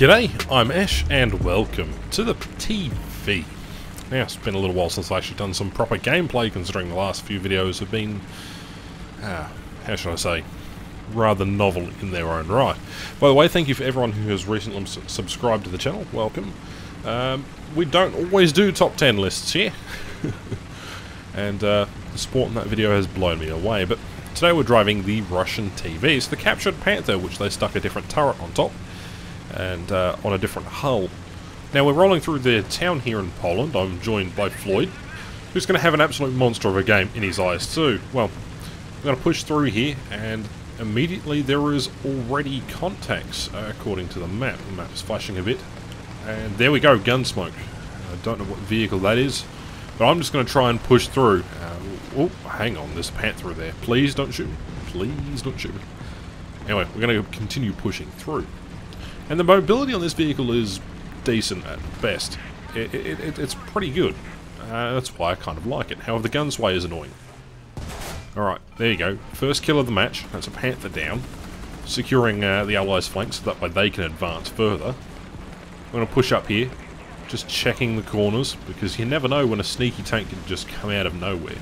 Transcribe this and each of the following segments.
G'day, I'm Ash and welcome to the TV. Now, it's been a little while since I've actually done some proper gameplay, considering the last few videos have been, how should I say, rather novel in their own right. By the way, thank you for everyone who has recently subscribed to the channel, welcome. We don't always do top 10 lists here, and the support in that video has blown me away, but today we're driving the Russian TV. It's the captured Panther, which they stuck a different turret on top, and on a different hull. Now we're rolling through the town here in Poland. I'm joined by Floyd, who's going to have an absolute monster of a game in his eyes too. Well, I'm going to push through here, and immediately there is already contacts, according to the map. The map is flashing a bit, and there we go, Gunsmoke. I don't know what vehicle that is, but I'm just going to try and push through. Oh, hang on, there's a Panther there. Please don't shoot me. Please don't shoot me. Anyway, we're going to continue pushing through. And the mobility on this vehicle is decent at best. It's pretty good. That's why I kind of like it. However, the gun sway is annoying. Alright, there you go. First kill of the match. That's a Panther down. Securing the Allies' flanks so that way they can advance further. I'm going to push up here. Just checking the corners, because you never know when a sneaky tank can just come out of nowhere.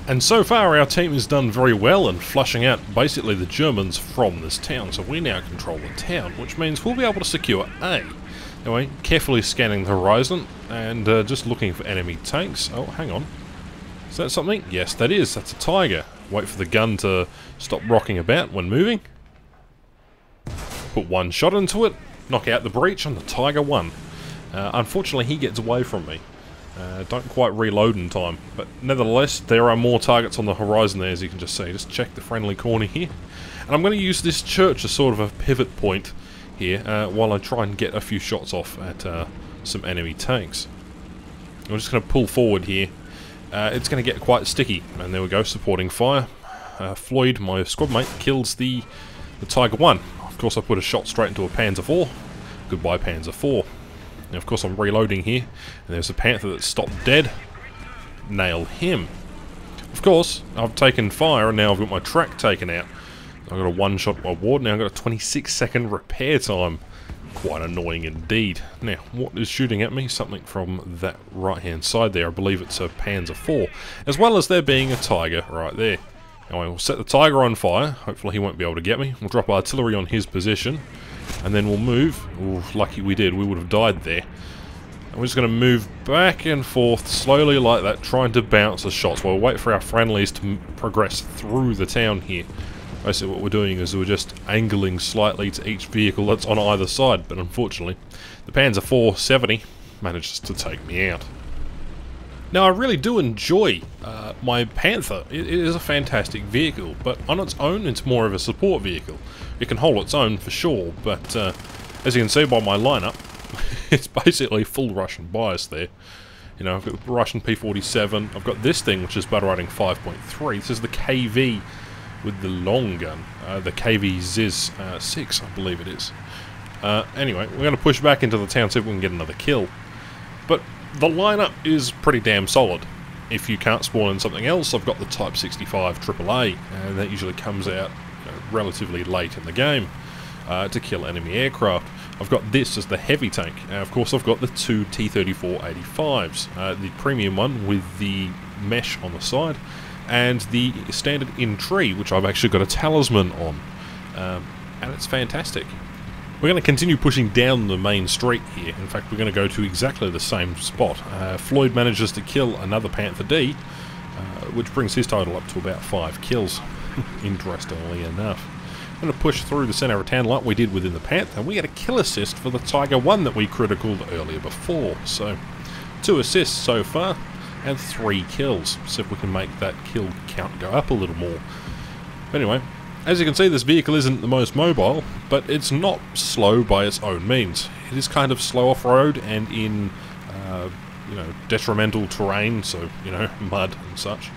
And so far our team has done very well in flushing out basically the Germans from this town, so we now control the town, which means we'll be able to secure A. Anyway, carefully scanning the horizon, and just looking for enemy tanks. Oh, hang on. Is that something? Yes, that is. That's a Tiger. Wait for the gun to stop rocking about when moving. Put one shot into it, knock out the breach, and the Tiger won. Unfortunately, he gets away from me. Don't quite reload in time, but nevertheless, there are more targets on the horizon there, as you can just see. Just check the friendly corner here. And I'm going to use this church as sort of a pivot point here, while I try and get a few shots off at some enemy tanks. I'm just going to pull forward here. It's going to get quite sticky, and there we go, supporting fire. Floyd, my squad mate, kills the Tiger 1. Of course, I put a shot straight into a Panzer 4. Goodbye, Panzer 4. Now, of course, I'm reloading here, and there's a Panther that's stopped dead. Nail him. Of course, I've taken fire, and now I've got my track taken out. I've got a one-shot award, now I've got a 26-second repair time. Quite annoying indeed. Now, what is shooting at me? Something from that right-hand side there. I believe it's a Panzer 4. As well as there being a Tiger right there. Anyway, we'll set the Tiger on fire. Hopefully he won't be able to get me. We'll drop artillery on his position. And then we'll move. Ooh, lucky we did. We would have died there. And we're just going to move back and forth slowly like that, trying to bounce the shots while we wait for our friendlies to progress through the town here. Basically what we're doing is we're just angling slightly to each vehicle that's on either side, but unfortunately the Panzer 470 manages to take me out. Now, I really do enjoy my Panther. It is a fantastic vehicle, but on its own it's more of a support vehicle. It can hold its own for sure, but as you can see by my lineup, it's basically full Russian bias there. You know, I've got the Russian P-47, I've got this thing which is battle rating 5.3, this is the KV with the long gun, the KV Ziz 6 I believe it is. Anyway, we're going to push back into the town, see if we can get another kill. But the lineup is pretty damn solid. If you can't spawn in something else, I've got the Type 65 AAA, and that usually comes out relatively late in the game to kill enemy aircraft. I've got this as the heavy tank. Of course, I've got the two T-34-85s, the premium one with the mesh on the side, and the standard in tree, which I've actually got a talisman on, and it's fantastic. We're going to continue pushing down the main street here. In fact, we're going to go to exactly the same spot. Floyd manages to kill another Panther D, which brings his total up to about 5 kills, interestingly enough. I'm going to push through the centre of town like we did within the Panther, and we get a kill assist for the Tiger 1 that we criticaled earlier before. So, 2 assists so far, and 3 kills. See if we can make that kill count go up a little more. But anyway, as you can see, this vehicle isn't the most mobile, but it's not slow by its own means. It is kind of slow off-road and in, detrimental terrain, so, mud and such.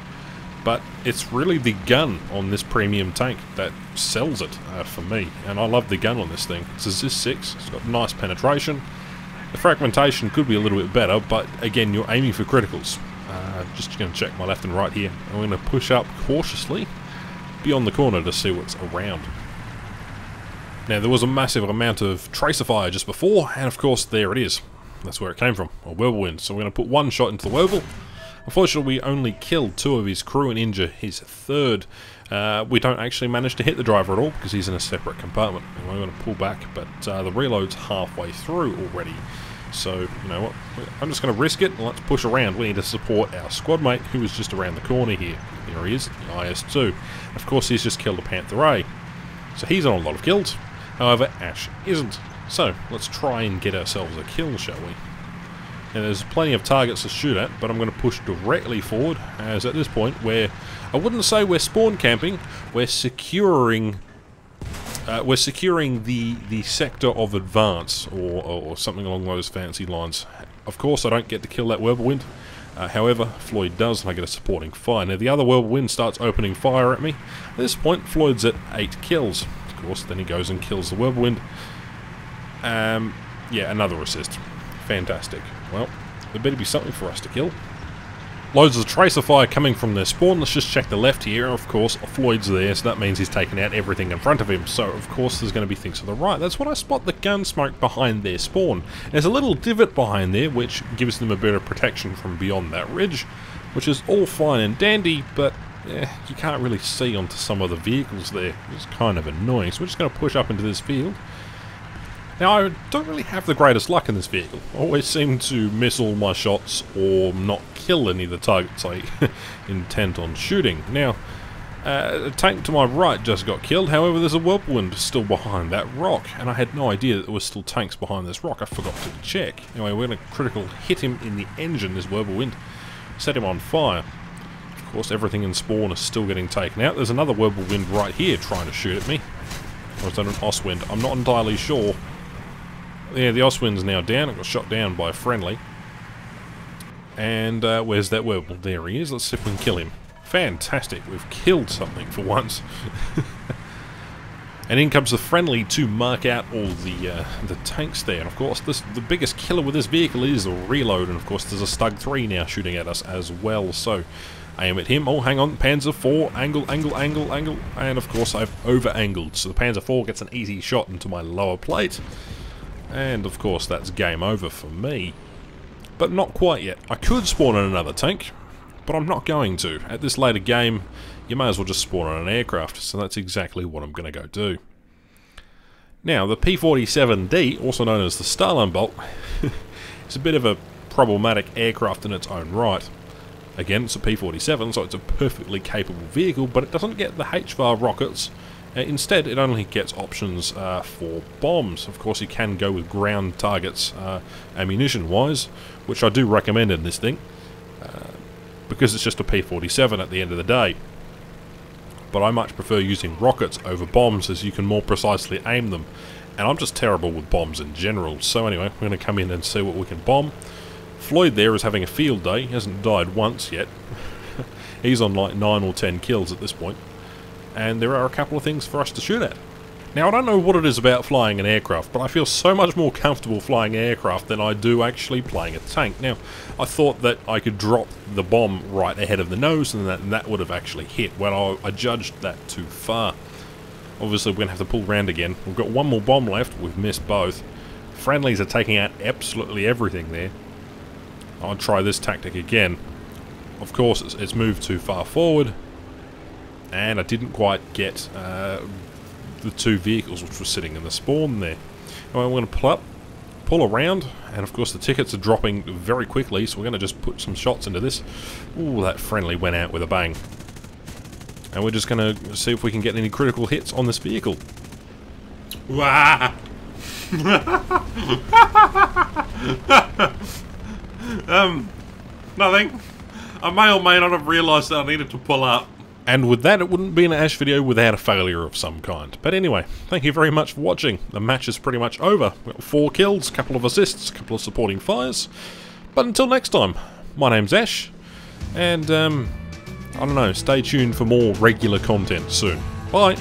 But it's really the gun on this premium tank that sells it for me, and I love the gun on this thing. It's a Ziz 6, it's got nice penetration. The fragmentation could be a little bit better, but again, you're aiming for criticals. Just going to check my left and right here. I'm going to push up cautiously beyond the corner to see what's around. Now, there was a massive amount of tracer fire just before, and of course, there it is. That's where it came from, a whirlwind. So we're going to put one shot into the whirlpool. Unfortunately, we only killed 2 of his crew and injure his 3rd. We don't actually manage to hit the driver at all because he's in a separate compartment. And we're going to pull back, but the reload's halfway through already. So, you know what, I'm just going to risk it and let's push around. We need to support our squad mate who is just around the corner here. Here he is, the IS-2. Of course, he's just killed a Panther A. So he's on a lot of kills. However, Ash isn't. So, let's try and get ourselves a kill, shall we? Now, there's plenty of targets to shoot at, but I'm going to push directly forward, as at this point, I wouldn't say we're spawn camping, we're securing the sector of advance, or something along those fancy lines. Of course, I don't get to kill that whirlwind. However, Floyd does, and I get a supporting fire. Now, the other whirlwind starts opening fire at me. At this point, Floyd's at 8 kills. Of course, then he goes and kills the whirlwind. Yeah, another assist. Fantastic. Well, there better be something for us to kill. Loads of tracer fire coming from their spawn. Let's just check the left here. Of course, Floyd's there, so that means he's taken out everything in front of him. So, of course, there's going to be things to the right. That's what I spot the gun smoke behind their spawn. There's a little divot behind there, which gives them a bit of protection from beyond that ridge, which is all fine and dandy, but you can't really see onto some of the vehicles there. It's kind of annoying. So we're just going to push up into this field. Now, I don't really have the greatest luck in this vehicle. I always seem to miss all my shots or not kill any of the targets I intend on shooting. Now, a tank to my right just got killed, however there's a whirlwind still behind that rock, and I had no idea that there was still tanks behind this rock. I forgot to check. Anyway, we're going to critical hit him in the engine, this whirlwind, set him on fire. Of course, everything in spawn is still getting taken out. There's another whirlwind right here trying to shoot at me. Or is that an Oswind? I'm not entirely sure. Yeah, the Oswind's now down. It got shot down by a friendly. And where's that whirlwind? There he is. Let's see if we can kill him. Fantastic. We've killed something for once. And in comes the friendly to mark out all the tanks there. And of course, the biggest killer with this vehicle is the reload. And of course, there's a Stug 3 now shooting at us as well. So, aim at him. Oh, hang on. Panzer 4. Angle. And of course, I've over-angled. So the Panzer 4 gets an easy shot into my lower plate. And of course that's game over for me. But not quite yet. I could spawn in another tank, but I'm not going to. At this later game, you may as well just spawn on an aircraft, so that's exactly what I'm going to go do. Now, the P-47D, also known as the Starline Bolt, is a bit of a problematic aircraft in its own right. Again, it's a P-47, so it's a perfectly capable vehicle, but it doesn't get the HVAR rockets. Instead, it only gets options for bombs. Of course, you can go with ground targets ammunition-wise, which I do recommend in this thing, because it's just a P-47 at the end of the day. But I much prefer using rockets over bombs, as you can more precisely aim them. And I'm just terrible with bombs in general. So anyway, we're going to come in and see what we can bomb. Floyd there is having a field day. He hasn't died once yet. He's on like 9 or 10 kills at this point. And there are a couple of things for us to shoot at. Now, I don't know what it is about flying an aircraft, but I feel so much more comfortable flying an aircraft than I do actually playing a tank. Now, I thought that I could drop the bomb right ahead of the nose and that would have actually hit. Well, I judged that too far. Obviously, we're going to have to pull around again. We've got one more bomb left. We've missed both. Friendlies are taking out absolutely everything there. I'll try this tactic again. Of course, it's moved too far forward. And I didn't quite get the 2 vehicles which were sitting in the spawn there. Anyway, we're going to pull around, and of course the tickets are dropping very quickly, so we're going to just put some shots into this. Ooh, that friendly went out with a bang. And we're just going to see if we can get any critical hits on this vehicle. Wah! Nothing. I may or may not have realised that I needed to pull up. And with that, it wouldn't be an Ash video without a failure of some kind. But anyway, thank you very much for watching. The match is pretty much over. We've got 4 kills, a couple of assists, a couple of supporting fires. But until next time, my name's Ash, and I don't know, stay tuned for more regular content soon. Bye!